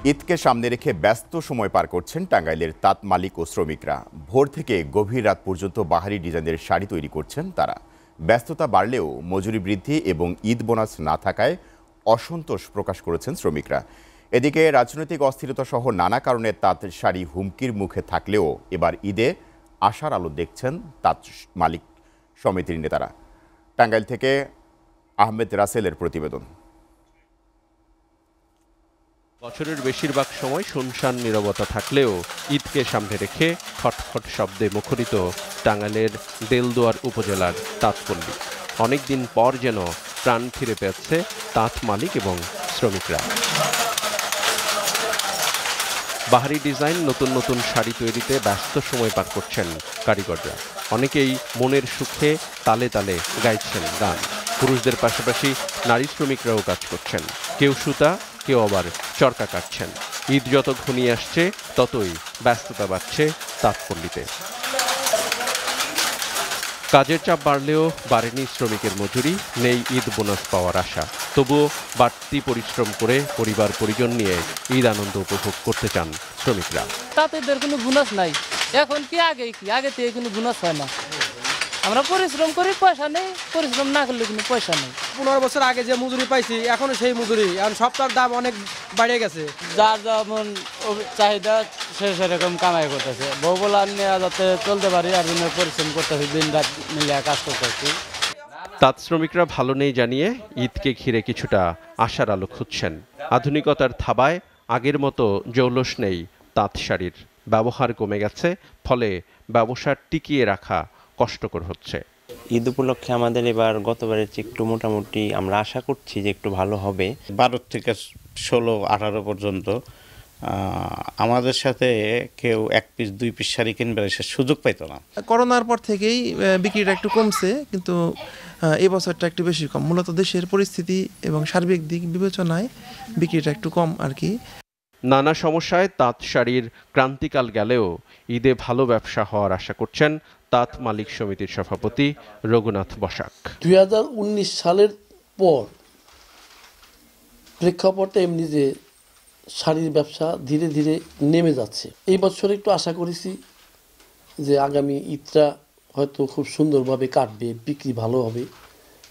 ঈদকে সামনে রেখে ব্যস্ত সময় পার করছেন টাঙ্গাইলের তাঁত মালিক ও শ্রমিকরা। ভোর থেকে গভীর রাত পর্যন্ত বাহারি ডিজাইনের শাড়ি তৈরি করছেন তারা। ব্যস্ততা বাড়লেও মজুরি বৃদ্ধি এবং ঈদ বোনাস না থাকায় অসন্তোষ প্রকাশ করেছেন শ্রমিকরা। এদিকে রাজনৈতিক অস্থিরতা সহ নানা কারণে তাঁত শাড়ি হুমকির মুখে থাকলেও এবার ঈদে আশার আলো দেখছেন তাঁত মালিক সমিতির নেতারা। টাঙ্গাইল থেকে আহমেদ রাসেলের প্রতিবেদন। বছরের বেশিরভাগ সময় শুনশান নীরবতা থাকলেও ঈদকে সামনে রেখে খটখট শব্দে মুখরিত টাঙ্গাইলের দেলদুয়ার উপজেলার তাঁতপল্লী। অনেকদিন পর যেন প্রাণ ফিরে পেয়েছে তাঁত মালিক এবং শ্রমিকরা। বাহারি ডিজাইন নতুন নতুন শাড়ি তৈরিতে ব্যস্ত সময় পার করছেন কারিগররা। অনেকেই মনের সুখে তালে তালে গাইছেন গান। পুরুষদের পাশাপাশি নারী শ্রমিকরাও কাজ করছেন। কেউ সুতা, কেউ আবার চরকা কাটছেন। ঈদ যত ঘনিয়ে আসছে ততই ব্যস্ততা বাড়ছে তাঁতপল্লীতে। কাজের চাপ বাড়লেও বাড়েনি শ্রমিকের মজুরি, নেই ঈদ বোনাস পাওয়ার আশা। তবুও বাড়তি পরিশ্রম করে পরিবার পরিজন নিয়ে ঈদ আনন্দ উপভোগ করতে চান শ্রমিকরা। তাঁতেদের কোনো বোনাস নাই, এখন কি আগে থেকে কোনো বোনাস হয় না। আমরা পরিশ্রম করি, পয়সা নেই, পরিশ্রম না করলে কোনো পয়সা নেই। 15 বছর আগে যে মজুরি পাইছি এখনো সেই মজুরি, এখন সবটার দাম অনেক বেড়ে গেছে। যার যেমন চাহিদা সেরকম কামাই করতেছে। বউবলা নিয়ে যাতে চলতে পারি আর পরিশ্রম করতেছি, দিন রাত মিলে কাজ করতেছি। তাঁত শ্রমিকরা ভালো নেই জানিয়ে ঈদকে ঘিরে কিছুটা আশার আলো খুঁজছেন। আধুনিকতার থাবায় আগের মতো জৌলস নেই তাঁত শাড়ির। ব্যবহার কমে গেছে, ফলে ব্যবসা টিকিয়ে রাখা কষ্টকর হচ্ছে। ঈদ উপলক্ষে আমাদের এবার গতবারের চেয়ে একটু মোটামুটি আমরা আশা করছি যে একটু ভালো হবে। 12 থেকে 16-18 পর্যন্ত আমাদের সাথে কেউ 1 পিস 2 পিস শাড়ি কিনবে সে সুযোগ পাইতো না। করোনার পর থেকেই বিক্রিটা একটু কমছে, কিন্তু এই বছরটা একটু বেশি কম। মূলত দেশের পরিস্থিতি এবং সার্বিক দিক বিবেচনায় বিক্রিটা একটু কম আর কি। নানা সমস্যায় তাঁত শাড়ির ক্রান্তিকাল গেলেও ঈদে ভালো ব্যবসা হওয়ার আশা করছেন তাঁত মালিক সমিতির সভাপতি রঘুনাথ বসাক। 2019 সালের পর প্রেক্ষাপটে এমনি যে শাড়ির ব্যবসা ধীরে ধীরে নেমে যাচ্ছে। এই বছর একটু আশা করেছি যে আগামী ঈদটা হয়তো খুব সুন্দরভাবে কাটবে, বিক্রি ভালো হবে,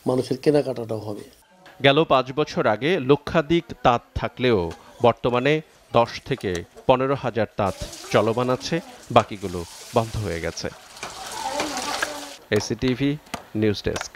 মানুষের কেনাকাটাটাও হবে। গেল 5 বছর আগে লক্ষাধিক তাঁত থাকলেও বর্তমানে 10 থেকে 15 হাজার তাঁত চলমান আছে, বাকিগুলো বন্ধ হয়ে গেছে। এসিটিভি নিউজ ডেস্ক।